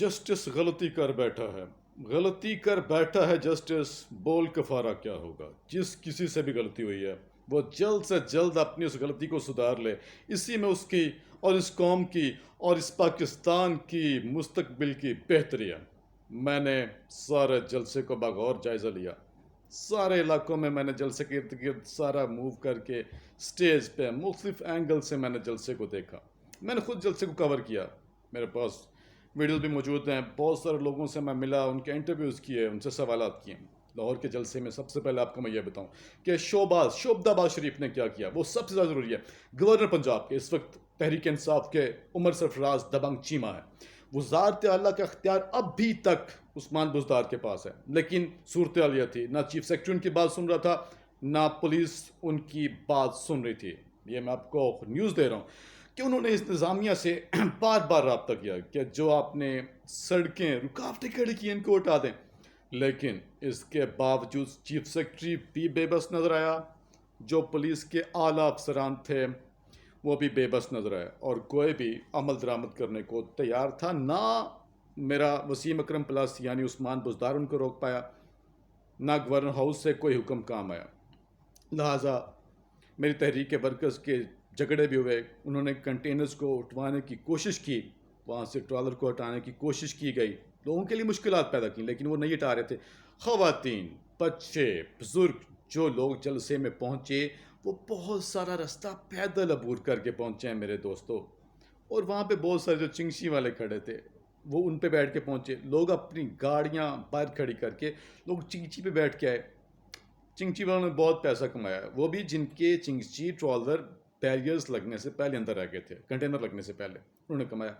Justice غلطی کر بیٹھا ہے، غلطی کر بیٹھا ہے جسٹس، بول کفارہ کیا ہوگا؟ جس کسی سے بھی غلطی ہوئی ہے وہ جلد سے جلد اپنی اس غلطی کو سدھار لے، اسی میں اس کی اور اس قوم کی اور اس پاکستان کی مستقبل کی بہتری ہے۔ میں نے سارے جلسے کو بغور جائزہ لیا، سارے علاقوں میں نے جلسے کے ارد گرد سارا موو کر کے سٹیج پہ مختلف اینگل سے میں نے جلسے کو دیکھا، میں نے خود جلسے کو کور کیا، میرے پاس ویڈیوز بھی موجود ہیں، بہت سارے لوگوں سے میں ملا، ان کے انٹرویوز کیے، ان سے سوالات کیے۔ لاہور کے جلسے میں سب سے پہلے آپ کو میں یہ بتاؤں کہ شوبدہ باز شریف نے کیا کیا، وہ سب سے زیادہ ضروری ہے۔ گورنر پنجاب کے اس وقت تحریک انصاف کے عمر سرفراز دبنگ چیمہ ہے، وزارت اعلیٰ کا اختیار اب بھی تک عثمان بزدار کے پاس ہے، لیکن صورتحال یہ تھی، نہ چیف سیکرٹری ان کی بات سن رہا تھا، نہ پولیس ان کی بات سن رہی تھی۔ یہ میں آپ کو نیوز دے رہا ہوں کہ انہوں نے اس انتظامیہ سے بار بار رابطہ کیا کہ جو آپ نے سڑکیں رکاوٹیں کھڑی کی ان کو ہٹا دیں، لیکن اس کے باوجود چیف سیکرٹری بھی بے بس نظر آیا، جو پولیس کے اعلیٰ افسران تھے وہ بھی بے بس نظر آئے، اور کوئی بھی عمل درآمد کرنے کو تیار تھا نہ۔ میرا وسیم اکرم پلس یعنی عثمان بزدار ان کو روک پایا، نہ گورنر ہاؤس سے کوئی حکم کام آیا۔ لہٰذا میری تحریک کے ورکرز کے جھگڑے بھی ہوئے، انہوں نے کنٹینرز کو اٹھوانے کی کوشش کی، وہاں سے ٹرالر کو ہٹانے کی کوشش کی گئی، لوگوں کے لیے مشکلات پیدا کی، لیکن وہ نہیں ہٹا رہے تھے۔ خواتین، بچے، بزرگ، جو لوگ جلسے میں پہنچے وہ بہت سارا رستہ پیدل عبور کر کے پہنچے ہیں میرے دوستو، اور وہاں پہ بہت سارے جو چنگشی والے کھڑے تھے وہ ان پہ بیٹھ کے پہنچے، لوگ اپنی گاڑیاں باہر کھڑی کر کے لوگ چنگچی پہ بیٹھ کے آئے۔ چنگچی والوں نے بہت پیسہ کمایا، وہ بھی جن کے چنگچی ٹرالر بیریئرز لگنے سے پہلے اندر آ گئے تھے، کنٹینر لگنے سے پہلے انہوں نے کمایا۔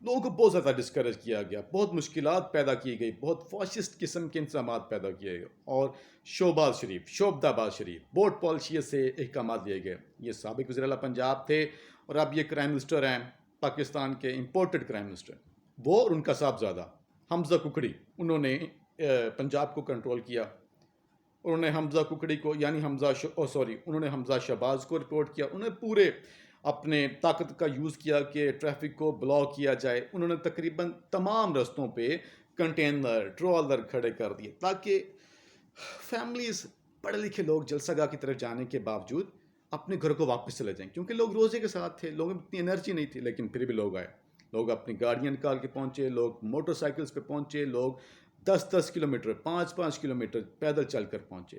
لوگوں کو بہت زیادہ ڈسکریج کیا گیا، بہت مشکلات پیدا کی گئی، بہت فاشسٹ قسم کے انتظامات پیدا کیے گئے، اور شوبدہ باز شریف بوٹ پالیسی سے احکامات لیے گئے۔ یہ سابق وزیر اعلیٰ پنجاب تھے اور اب یہ کرائم منسٹر ہیں، پاکستان کے امپورٹڈ کرائم منسٹر، وہ اور ان کا صاحبزادہ حمزہ ککڑی، انہوں نے پنجاب کو کنٹرول کیا۔ انہوں نے حمزہ ککڑی کو یعنی انہوں نے حمزہ شہباز کو رپورٹ کیا، انہوں نے پورے اپنے طاقت کا یوز کیا کہ ٹریفک کو بلاک کیا جائے۔ انہوں نے تقریباً تمام رستوں پہ کنٹینر ٹرالر کھڑے کر دیے تاکہ فیملیز، پڑھے لکھے لوگ جلسہ گاہ کی طرف جانے کے باوجود اپنے گھر کو واپس چلے جائیں، کیونکہ لوگ روزے کے ساتھ تھے، لوگوں میں اتنی انرجی نہیں تھی، لیکن پھر بھی لوگ آئے، لوگ اپنی گاڑیاں نکال کے پہنچے، لوگ موٹر سائیکلز پہ پہنچے، لوگ 10 کلومیٹر 5 کلومیٹر پیدل چل کر پہنچے۔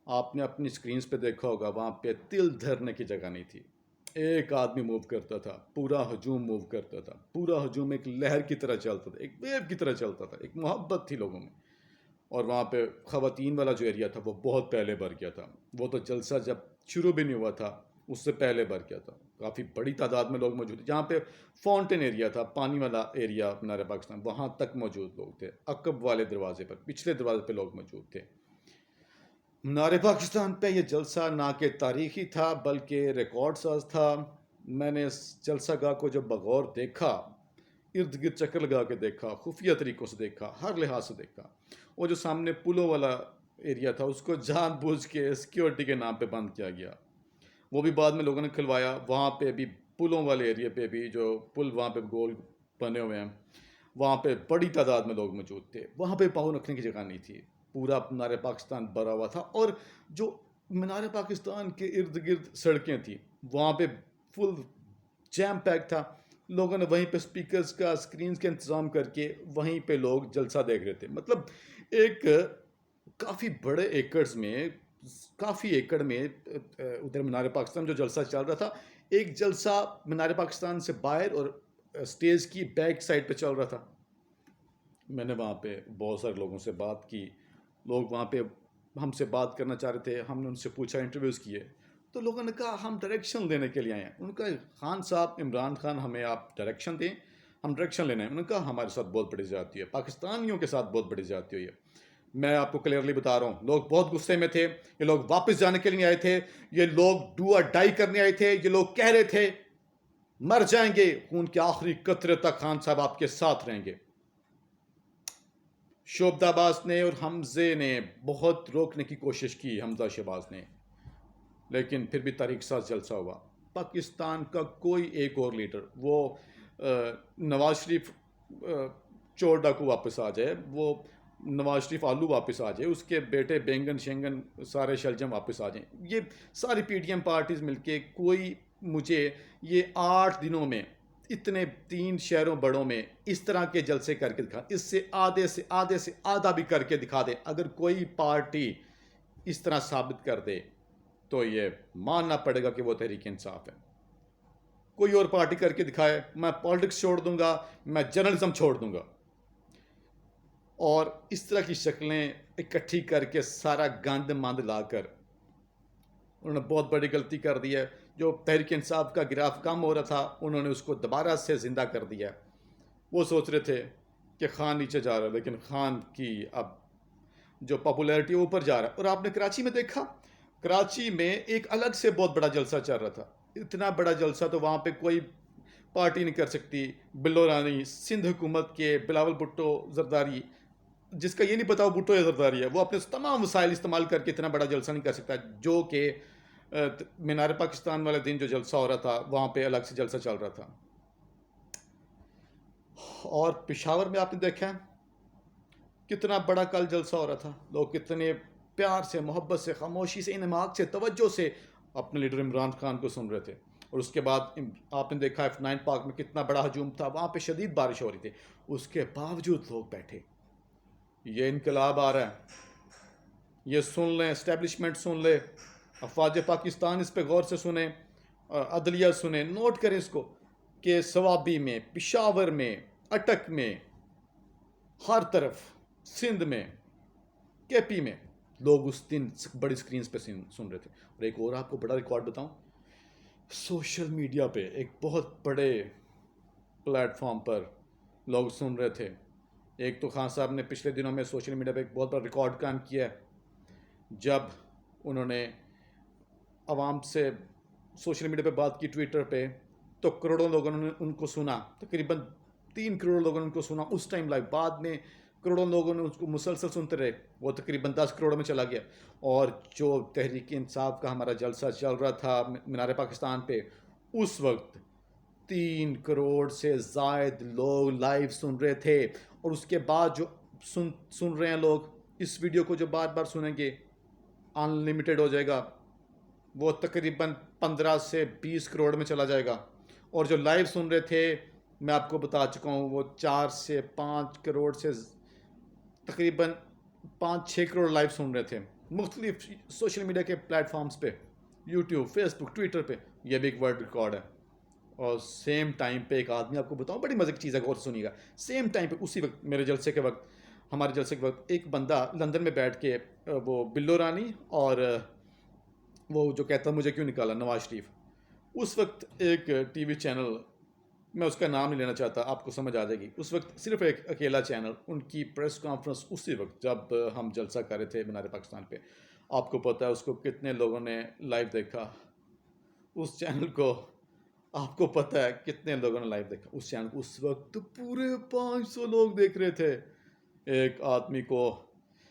آپ نے اپنی سکرینز پہ دیکھا ہوگا، وہاں پہ تل دھرنے کی جگہ نہیں تھی، ایک آدمی موو کرتا تھا، پورا ہجوم موو کرتا تھا، پورا ہجوم ایک لہر کی طرح چلتا تھا، ایک ویو کی طرح چلتا تھا، ایک محبت تھی لوگوں میں۔ اور وہاں پہ خواتین والا جو ایریا تھا وہ بہت پہلے بھر گیا تھا، وہ تو جلسہ جب شروع بھی نہیں ہوا تھا اس سے پہلے بھر گیا تھا، کافی بڑی تعداد میں لوگ موجود تھے۔ جہاں پہ فاؤنٹین ایریا تھا، پانی والا ایریا مینار پاکستان، وہاں تک موجود لوگ تھے، عقب والے دروازے پر، پچھلے دروازے پہ لوگ موجود تھے۔ مینار پاکستان پہ یہ جلسہ نہ کہ تاریخی تھا بلکہ ریکارڈ ساز تھا۔ میں نے اس جلسہ گاہ کو جب بغور دیکھا، ارد گرد چکر لگا کے دیکھا، خفیہ طریقوں سے دیکھا، ہر لحاظ سے دیکھا، وہ جو سامنے پلوں والا ایریا تھا اس کو جان بوجھ کے سیکیورٹی کے نام پہ بند کیا گیا، وہ بھی بعد میں لوگوں نے کھلوایا۔ وہاں پہ بھی پلوں والے ایریا پہ بھی جو پل وہاں پہ گول بنے ہوئے ہیں، وہاں پہ بڑی تعداد میں لوگ موجود تھے، وہاں پہ پاؤں رکھنے کی جگہ نہیں تھی، پورا مینار پاکستان بھرا ہوا تھا، اور جو مینار پاکستان کے ارد گرد سڑکیں تھیں وہاں پہ فل جیم پیک تھا، لوگوں نے وہیں پہ سپیکرز کا سکرینز کا انتظام کر کے وہیں پہ لوگ جلسہ دیکھ رہے تھے۔ مطلب ایک کافی بڑے ایکڑز میں، کافی ایکڑ میں ادھر مینار پاکستان جو جلسہ چل رہا تھا، ایک جلسہ مینار پاکستان سے باہر اور سٹیج کی بیک سائڈ پہ چل رہا تھا۔ میں نے وہاں پہ بہت سارے لوگوں سے بات کی، لوگ وہاں پہ ہم سے بات کرنا چاہ رہے تھے، ہم نے ان سے پوچھا، انٹرویوز کیے، تو لوگوں نے کہا ہم ڈائریکشن لینے کے لیے آئے ہیں۔ ان کا خان صاحب عمران خان ہمیں آپ ڈائریکشن دیں، ہم ڈائریکشن لینا ہے۔ انہوں نے کہا ہمارے ساتھ بہت بڑی زیادتی ہے، پاکستانیوں کے ساتھ بہت بڑی زیادتی ہوئی ہے۔ میں آپ کو کلیئرلی بتا رہا ہوں، لوگ بہت غصے میں تھے، یہ لوگ واپس جانے کے لیے آئے تھے، یہ لوگ ڈو اور ڈائی کرنے آئے تھے، یہ لوگ کہہ رہے تھے مر جائیں گے، خون کے آخری قطرے تک خان صاحب آپ کے ساتھ رہیں گے۔ شوبدہ باز نے اور حمزے نے بہت روکنے کی کوشش کی، حمزہ شہباز نے، لیکن پھر بھی تاریخ ساز جلسہ ہوا۔ پاکستان کا کوئی ایک اور لیڈر، وہ نواز شریف چور ڈاکو واپس آ جائے، وہ نواز شریف آلو واپس آ جائے، اس کے بیٹے بینگن شینگن سارے شلجم واپس آ جائیں، یہ ساری پی ٹی ایم پارٹیز مل کے کوئی مجھے یہ 8 دنوں میں اتنے 3 شہروں بڑوں میں اس طرح کے جلسے کر کے دکھا، اس سے آدھا بھی کر کے دکھا دے، اگر کوئی پارٹی اس طرح ثابت کر دے تو یہ ماننا پڑے گا کہ وہ تحریک انصاف ہے۔ کوئی اور پارٹی کر کے دکھائے، میں پالیٹکس چھوڑ دوں گا، میں جرنلزم چھوڑ دوں گا، اور اس طرح کی شکلیں اکٹھی کر کے سارا گند مند لا کر انہوں نے بہت بڑی غلطی کر دی ہے۔ جو تحریک انصاف کا گراف کم ہو رہا تھا، انہوں نے اس کو دوبارہ سے زندہ کر دیا۔ وہ سوچ رہے تھے کہ خان نیچے جا رہا ہے، لیکن خان کی اب جو پاپولیرٹی اوپر جا رہا ہے۔ اور آپ نے کراچی میں دیکھا، کراچی میں ایک الگ سے بہت بڑا جلسہ چل رہا تھا، اتنا بڑا جلسہ تو وہاں پہ کوئی پارٹی نہیں کر سکتی۔ بلو رانی، سندھ حکومت کے بلاول بھٹو زرداری، جس کا یہ نہیں پتا وہ بھٹو یا زرداری ہے، وہ اپنے تمام وسائل استعمال کر کے اتنا بڑا جلسہ نہیں کر سکتا، جو کہ مینار پاکستان والے دن جو جلسہ ہو رہا تھا وہاں پہ الگ سے جلسہ چل رہا تھا۔ اور پشاور میں آپ نے دیکھا کتنا بڑا کل جلسہ ہو رہا تھا، لوگ کتنے پیار سے، محبت سے، خاموشی سے، انعماق سے، توجہ سے اپنے لیڈر عمران خان کو سن رہے تھے۔ اور اس کے بعد آپ نے دیکھا F9 پارک میں کتنا بڑا ہجوم تھا، وہاں پہ شدید بارش ہو رہی تھی، اس کے باوجود لوگ بیٹھے۔ یہ انقلاب آ رہا ہے، یہ سن لیں، اسٹیبلشمنٹ سن لے، افواج پاکستان اس پہ غور سے سنیں، عدلیہ سنیں، نوٹ کریں اس کو کہ سوابی میں، پشاور میں، اٹک میں، ہر طرف، سندھ میں، کے پی میں لوگ اس دن بڑی سکرینز پہ سن رہے تھے۔ اور ایک اور آپ کو بڑا ریکارڈ بتاؤں، سوشل میڈیا پہ ایک بہت بڑے پلیٹ فارم پر لوگ سن رہے تھے۔ ایک تو خان صاحب نے پچھلے دنوں میں سوشل میڈیا پہ ایک بہت بڑا ریکارڈ قائم کیا ہے، جب انہوں نے عوام سے سوشل میڈیا پہ بات کی، ٹویٹر پہ، تو کروڑوں لوگوں نے ان کو سنا، تقریباً 3 کروڑ لوگوں نے ان کو سنا اس ٹائم لائیو۔ بعد میں کروڑوں لوگوں نے اس کو مسلسل سنتے رہے، وہ تقریباً 10 کروڑ میں چلا گیا۔ اور جو تحریک انصاف کا ہمارا جلسہ چل رہا تھا مینار پاکستان پہ، اس وقت 3 کروڑ سے زائد لوگ لائیو سن رہے تھے۔ اور اس کے بعد جو سن رہے ہیں لوگ، اس ویڈیو کو جو بار بار سنیں گے، ان لمیٹڈ ہو جائے گا، وہ تقریباً 15 سے 20 کروڑ میں چلا جائے گا۔ اور جو لائیو سن رہے تھے، میں آپ کو بتا چکا ہوں، وہ 4 سے 5 کروڑ سے تقریباً 5-6 کروڑ لائیو سن رہے تھے، مختلف سوشل میڈیا کے پلیٹ فارمز پہ، یوٹیوب، فیس بک، ٹویٹر پہ۔ یہ بھی ایک ورلڈ ریکارڈ ہے۔ اور سیم ٹائم پہ ایک آدمی، آپ کو بتاؤں بڑی مزے کی چیز ہے، غور سے سنیے گا، سیم ٹائم پہ اسی وقت میرے جلسے کے وقت، ہمارے جلسے کے وقت، ایک بندہ لندن میں بیٹھ کے وہ بلو رانی اور وہ جو کہتا مجھے کیوں نکالا، نواز شریف، اس وقت ایک ٹی وی چینل، میں اس کا نام نہیں لینا چاہتا، آپ کو سمجھ آ جائے گی، اس وقت صرف ایک اکیلا چینل، ان کی پریس کانفرنس اسی وقت جب ہم جلسہ کر رہے تھے مینار پاکستان پہ، آپ کو پتہ ہے اس کو کتنے لوگوں نے لائیو دیکھا، اس چینل کو، آپ کو پتہ ہے کتنے لوگوں نے لائیو دیکھا اس چینل کو، اس وقت پورے 500 لوگ دیکھ رہے تھے۔ ایک آدمی کو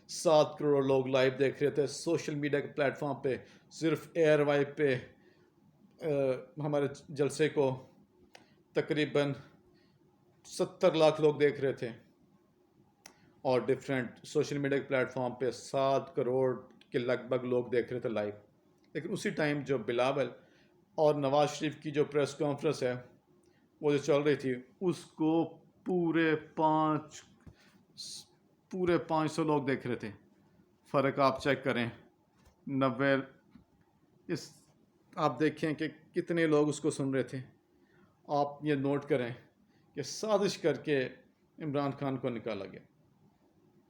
7 کروڑ لوگ لائیو دیکھ رہے تھے سوشل میڈیا کے پلیٹ فارم پہ، صرف ایئر وائپ پہ ہمارے جلسے کو تقریباً 70 لاکھ لوگ دیکھ رہے تھے، اور ڈیفرنٹ سوشل میڈیا کے پلیٹ فارم پہ 7 کروڑ کے لگ بھگ لوگ دیکھ رہے تھے لائیو۔ لیکن اسی ٹائم جو بلاول اور نواز شریف کی جو پریس کانفرنس ہے وہ جو چل رہی تھی، اس کو پورے 500 لوگ دیکھ رہے تھے۔ فرق آپ چیک کریں، 90، اس آپ دیکھیں کہ کتنے لوگ اس کو سن رہے تھے۔ آپ یہ نوٹ کریں کہ سازش کر کے عمران خان کو نکالا گیا۔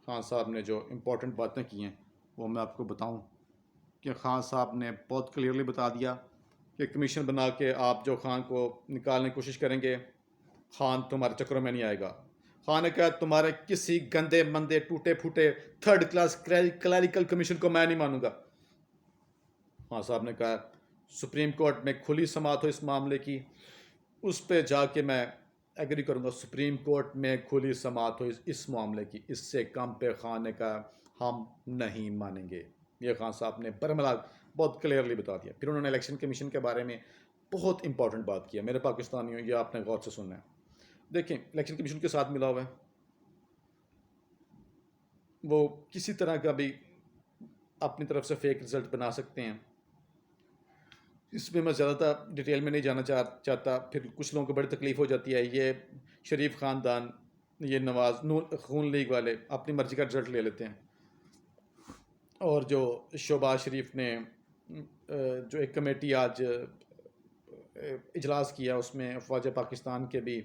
خان صاحب نے جو امپورٹنٹ باتیں کی ہیں وہ میں آپ کو بتاؤں کہ خان صاحب نے بہت کلیئرلی بتا دیا کہ کمیشن بنا کے آپ جو خان کو نکالنے کی کوشش کریں گے، خان تمہارے چکروں میں نہیں آئے گا۔ خان نے کہا تمہارے کسی گندے مندے ٹوٹے پھوٹے 3rd کلاس کلیریکل کمیشن کو میں نہیں مانوں گا۔ خان صاحب نے کہا سپریم کورٹ میں کھلی سماعت ہو اس معاملے کی، اس پہ جا کے میں ایگری کروں گا، سپریم کورٹ میں کھلی سماعت ہو اس معاملے کی، اس سے کم پہ خان نے کہا ہم نہیں مانیں گے۔ یہ خان صاحب نے برملا بہت کلیئرلی بتا دیا۔ پھر انہوں نے الیکشن کمیشن کے بارے میں بہت امپورٹنٹ بات کیا۔ میرے پاکستانیوں، یہ آپ نے غور سے سننا ہے، دیکھیں الیکشن کمیشن کے ساتھ ملا ہوا ہے، وہ کسی طرح کا بھی اپنی طرف سے فیک رزلٹ بنا سکتے ہیں. اس میں زیادہ ڈیٹیل میں نہیں جانا چاہتا، پھر کچھ لوگوں کو بڑی تکلیف ہو جاتی ہے. یہ شریف خاندان، یہ نواز خون لیگ والے اپنی مرضی کا رزلٹ لے لیتے ہیں، اور جو شہباز شریف نے جو ایک کمیٹی آج اجلاس کیا، اس میں افواج پاکستان کے بھی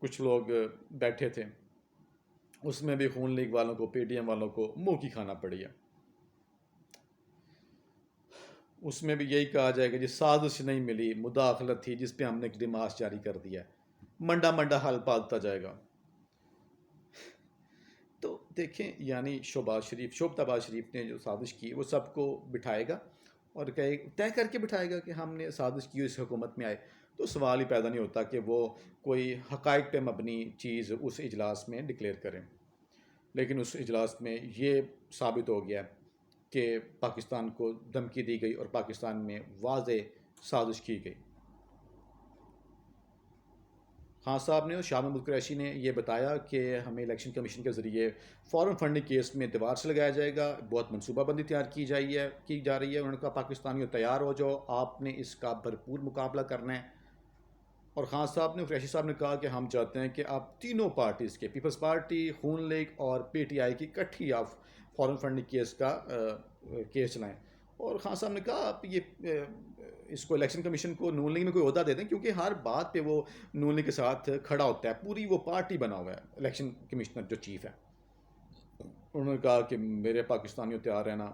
کچھ لوگ بیٹھے تھے، اس میں بھی خون لیگ والوں کو، پی ٹی ایم والوں کو منہ کی کھانا پڑی ہے. اس میں بھی یہی کہا جائے گا جی سازش نہیں ملی، مداخلت تھی جس پہ ہم نے ڈیماس جاری کر دیا، منڈا منڈا حل پالتا جائے گا. تو دیکھیں یعنی شوبتاباز شریف نے جو سازش کی وہ سب کو بٹھائے گا اور طے کر کے بٹھائے گا کہ ہم نے سازش کی اس حکومت میں آئے. تو سوال ہی پیدا نہیں ہوتا کہ وہ کوئی حقائق پہ مبنی چیز اس اجلاس میں ڈکلیئر کریں. لیکن اس اجلاس میں یہ ثابت ہو گیا کہ پاکستان کو دھمکی دی گئی اور پاکستان میں واضح سازش کی گئی. خان صاحب نے اور شاہ محمود قریشی نے یہ بتایا کہ ہمیں الیکشن کمیشن کے ذریعے فارم فنڈنگ کیس میں دیوار سے لگایا جائے گا، بہت منصوبہ بندی تیار کی جا رہی ہے. انہوں نے کہا پاکستانیوں تیار ہو جاؤ، آپ نے اس کا بھرپور مقابلہ کرنا ہے. اور خان صاحب نے، قریشی صاحب نے کہا کہ ہم چاہتے ہیں کہ آپ تینوں پارٹیز کے، پیپلز پارٹی، خون لیگ اور پی ٹی آئی کی کٹھی آپ فارم فنڈنگ کیس کا کیس چلائیں. اور خان صاحب نے کہا آپ یہ اس کو الیکشن کمیشن کو نون لیگ میں کوئی عہدہ دے دیں، کیونکہ ہر بات پہ وہ نون لیگ کے ساتھ کھڑا ہوتا ہے، پوری وہ پارٹی بنا ہوا ہے الیکشن کمشنر جو چیف ہے. انہوں نے کہا کہ میرے پاکستانیوں تیار رہنا،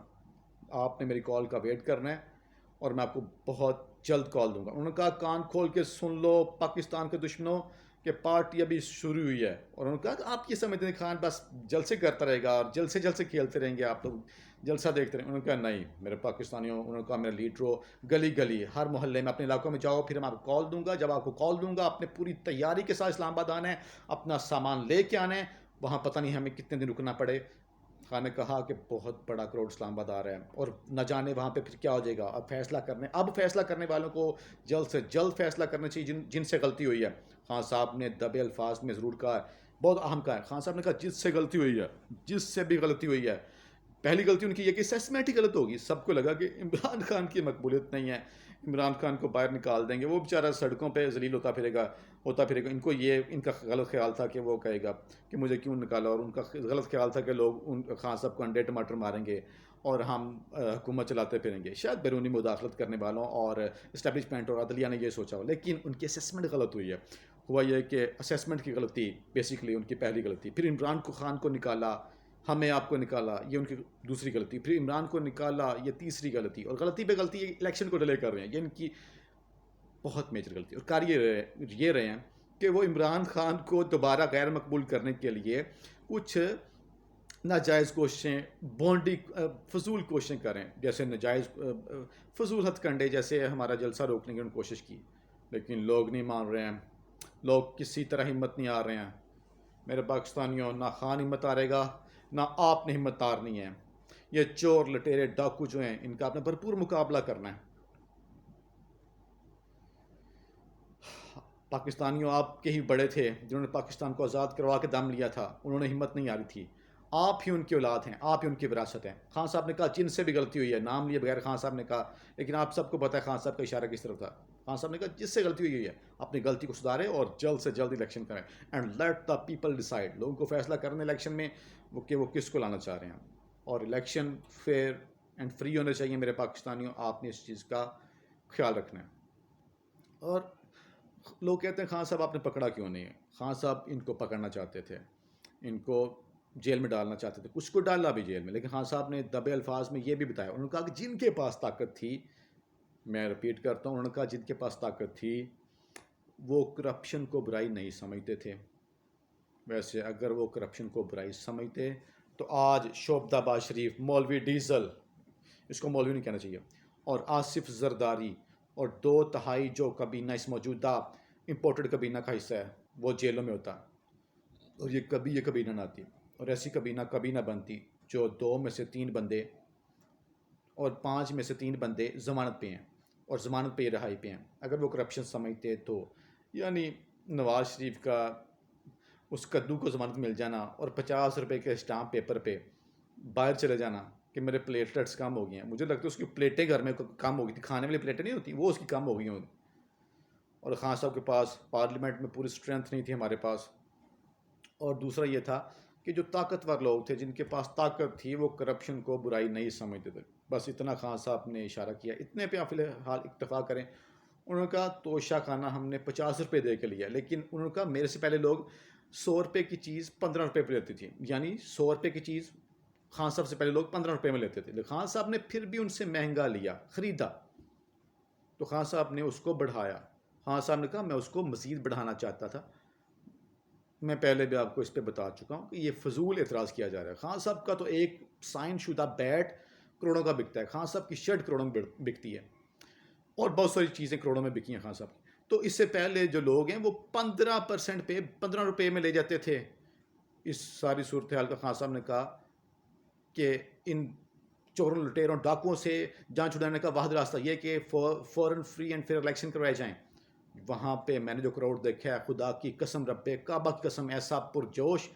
آپ نے میری کال کا ویٹ کرنا ہے اور میں آپ کو بہت جلد کال دوں گا. انہوں نے کہا کان کھول کے سن لو پاکستان کے دشمنوں کہ پارٹی ابھی شروع ہوئی ہے. اور انہوں نے کہا کہ آپ یہ سمجھتے ہیں خان بس جلسے کرتا رہے گا اور جلسے کھیلتے رہیں گے، آپ لوگ جلسہ دیکھتے رہیں. انہوں نے کہا نہیں میرے پاکستانیوں، انہوں نے کہا میرے لیڈروں، گلی گلی ہر محلے میں اپنے علاقوں میں جاؤ، پھر میں آپ کو کال دوں گا. جب آپ کو کال دوں گا اپنے پوری تیاری کے ساتھ اسلام آباد آنا ہے، اپنا سامان لے کے آنا ہے، وہاں پتہ نہیں ہمیں کتنے دن رکنا پڑے. خان نے کہا کہ بہت بڑا کروڑ اسلام آباد آ رہا ہے اور نہ جانے وہاں پہ پھر کیا ہو جائے گا. اب فیصلہ کرنے والوں کو جلد سے جلد فیصلہ کرنا چاہیے جن سے غلطی ہوئی ہے. خان صاحب نے دبے الفاظ میں ضرور کہا، بہت اہم کہا ہے. خان صاحب نے کہا جس سے غلطی ہوئی ہے، جس سے بھی غلطی ہوئی ہے، پہلی غلطی ان کی یہ کہ اسیسمنٹ ہی غلط ہوگی. سب کو لگا کہ عمران خان کی مقبولیت نہیں ہے، عمران خان کو باہر نکال دیں گے، وہ بیچارہ سڑکوں پہ ذلیل ہوتا پھرے گا. ان کو ان کا غلط خیال تھا کہ وہ کہے گا کہ مجھے کیوں نکالا، اور ان کا غلط خیال تھا کہ لوگ خان صاحب کو انڈے ٹماٹر ماریں گے اور ہم حکومت چلاتے پھریں گے. شاید بیرونی مداخلت کرنے والوں اور اسٹیبلشمنٹ اور عدلیہ نے یہ سوچا ہو، لیکن ان کی اسیسمنٹ غلط ہوئی ہے. ہوا یہ کہ اسیسمنٹ کی غلطی بیسیکلی ان کی پہلی غلطی. پھر عمران خان کو نکالا، ہمیں آپ کو نکالا، یہ ان کی دوسری غلطی. پھر عمران کو نکالا، یہ تیسری غلطی. اور غلطی پہ غلطی الیکشن کو ڈیلے کر رہے ہیں، یہ ان کی بہت میجر غلطی. اور کار یہ رہے ہیں کہ وہ عمران خان کو دوبارہ غیر مقبول کرنے کے لیے کچھ ناجائز کوششیں، فضول کوششیں کریں، جیسے ناجائز فضول ہتھ کنڈے، جیسے ہمارا جلسہ روکنے کی انہوں نے کوشش کی. لیکن لوگ نہیں مان رہے ہیں، لوگ کسی طرح ہمت نہیں آ رہے ہیں. میرے پاکستانیوں، نہ خان ہمت آ رہے گا، نہ آپ نے ہمت آرنی ہے. یہ چور لٹیرے ڈاکو جو ہیں، ان کا آپ نے بھرپور مقابلہ کرنا ہے. پاکستانیوں، آپ کے ہی بڑے تھے جنہوں نے پاکستان کو آزاد کروا کے دم لیا تھا، انہوں نے ہمت نہیں آ رہی تھی. آپ ہی ان کی اولاد ہیں، آپ ہی ان کی وراثت ہیں. خان صاحب نے کہا جن سے بھی غلطی ہوئی ہے، نام لیے بغیر خان صاحب نے کہا، لیکن آپ سب کو پتہ ہے خان صاحب کا اشارہ کس طرف تھا. خان صاحب نے کہا جس سے غلطی ہوئی ہے اپنی غلطی کو سدھاریں اور جلد سے جلد الیکشن کریں. And let the people decide, لوگوں کو فیصلہ کرنے الیکشن میں کہ وہ کس کو لانا چاہ رہے ہیں. اور الیکشن فیئر اینڈ فری ہونے چاہیے. میرے پاکستانیوں، آپ نے اس چیز کا خیال رکھنا ہے. اور لوگ کہتے ہیں خان صاحب آپ نے پکڑا کیوں نہیں ہے. خان صاحب ان کو پکڑنا چاہتے تھے، ان کو جیل میں ڈالنا چاہتے تھے، کچھ کو ڈالا بھی جیل میں. لیکن خان صاحب نے دبے الفاظ میں یہ بھی بتایا، انہوں نے کہا کہ جن کے پاس طاقت تھی، میں رپیٹ کرتا ہوں، انہوں نے کہا جن کے پاس طاقت تھی وہ کرپشن کو برائی نہیں سمجھتے تھے. ویسے اگر وہ کرپشن کو برائی سمجھتے تو آج شوبداباد شریف، مولوی ڈیزل، اس کو مولوی نہیں کہنا چاہیے، اور آصف زرداری اور 2/3 جو کابینہ اس موجودہ امپورٹڈ کابینہ کا حصہ ہے وہ جیلوں میں ہوتا، اور یہ کابینہ نہ آتی. اور ایسی کابینہ کبھی نہ بنتی جو 2 میں سے 3 بندے اور 5 میں سے 3 بندے ضمانت پہ ہیں، اور ضمانت پہ رہائی پہ ہیں. اگر وہ کرپشن سمجھتے تو یعنی نواز شریف کا اس کدو کو ضمانت مل جانا اور 50 روپے کے اسٹامپ پیپر پہ باہر چلے جانا کہ میرے پلیٹلیٹس کم ہو گئی ہیں. مجھے لگتا ہے اس کی پلیٹیں گھر میں کم ہو گئی تھی, کھانے والی پلیٹیں نہیں ہوتی, وہ اس کی کم ہو گئی ہیں. اور خان صاحب کے پاس پارلیمنٹ میں پوری اسٹرینتھ نہیں تھی ہمارے پاس. اور دوسرا یہ تھا کہ جو طاقتور لوگ تھے جن کے پاس طاقت تھی وہ کرپشن کو برائی نہیں سمجھتے تھے. بس اتنا خان صاحب نے اشارہ کیا, اتنے پہ آپ فی الحال اکتفا کریں. انہوں نے کہا توشہ خانہ ہم نے 50 روپے دے کے لیا, لیکن انہوں نے کہا میرے سے پہلے لوگ 100 روپے کی چیز 15 روپے پہ لیتی تھی, یعنی 100 روپے کی چیز خان صاحب سے پہلے لوگ 15 روپے میں لیتے تھے. خان صاحب نے پھر بھی ان سے مہنگا لیا, خریدا, تو خان صاحب نے اس کو بڑھایا. خان صاحب نے کہا میں اس کو مزید بڑھانا چاہتا تھا. میں پہلے بھی آپ کو اس پہ بتا چکا ہوں کہ یہ فضول اعتراض کیا جا رہا ہے. خان صاحب کا تو ایک سائن شدہ بیٹ کروڑوں کا بکتا ہے, خان صاحب کی شرٹ کروڑوں میں بکتی ہے, اور بہت ساری چیزیں کروڑوں میں بکی ہیں خان صاحب کی. تو اس سے پہلے جو لوگ ہیں وہ 15% پہ 15 روپے میں لے جاتے تھے. اس ساری صورتحال کا خان صاحب نے کہا کہ ان چوروں لٹیروں ڈاکوؤں سے جان چھڑانے کا واحد راستہ یہ کہ فوراً فری اینڈ فیئر الیکشن کروائے جائیں. وہاں پہ میں نے جو کراؤڈ دیکھا ہے, خدا کی قسم, رب کعبہ کی قسم, ایسا پرجوش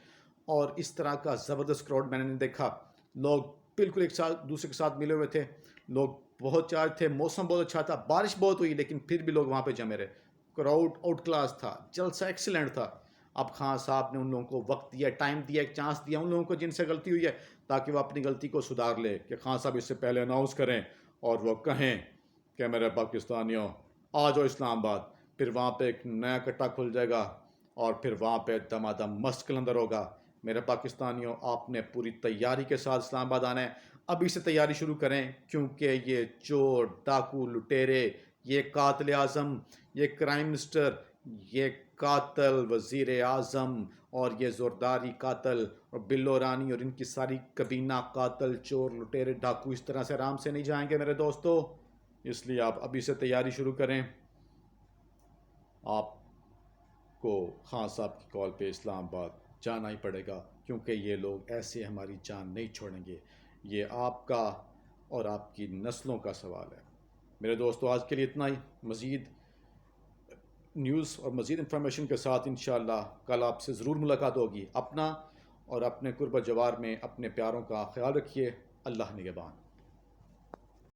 اور اس طرح کا زبردست کراؤڈ میں نے نہیں دیکھا. لوگ بالکل ایک ساتھ دوسرے کے ساتھ ملے ہوئے تھے, لوگ بہت چارج تھے, موسم بہت اچھا تھا, بارش بہت ہوئی, لیکن پھر بھی لوگ وہاں پہ جمے رہے. کراؤڈ آؤٹ کلاس تھا, جلسہ ایکسیلنٹ تھا. اب خان صاحب نے ان لوگوں کو وقت دیا, ٹائم دیا, ایک چانس دیا ان لوگوں کو جن سے غلطی ہوئی ہے, تاکہ وہ اپنی غلطی کو سدھار لے. کہ خان صاحب اس سے پہلے اناؤنس کریں اور وہ کہیں کہ میرے پاکستانیوں آ جاؤ اسلام آباد. پھر وہاں پہ ایک نیا کٹا کھل جائے گا اور پھر وہاں پہ دمادم مست کلندر ہوگا. میرے پاکستانیوں آپ نے پوری تیاری کے ساتھ اسلام آباد آنا ہے. ابھی سے تیاری شروع کریں, کیونکہ یہ چور, ڈاکو, لٹیرے, یہ قاتل اعظم, یہ کرائم منسٹر, یہ قاتل وزیر اعظم اور یہ زورداری قاتل اور بلو رانی اور ان کی ساری کبینہ قاتل, چور, لٹیرے, ڈاکو اس طرح سے آرام سے نہیں جائیں گے میرے دوستو. اس لیے آپ ابھی سے تیاری شروع کریں. آپ کو خان صاحب کی کال پہ اسلام آباد جانا ہی پڑے گا, کیونکہ یہ لوگ ایسے ہماری جان نہیں چھوڑیں گے. یہ آپ کا اور آپ کی نسلوں کا سوال ہے. میرے دوستو آج کے لیے اتنا ہی. مزید نیوز اور مزید انفارمیشن کے ساتھ انشاءاللہ کل آپ سے ضرور ملاقات ہوگی. اپنا اور اپنے قرب و جوار میں اپنے پیاروں کا خیال رکھیے. اللہ نگہبان.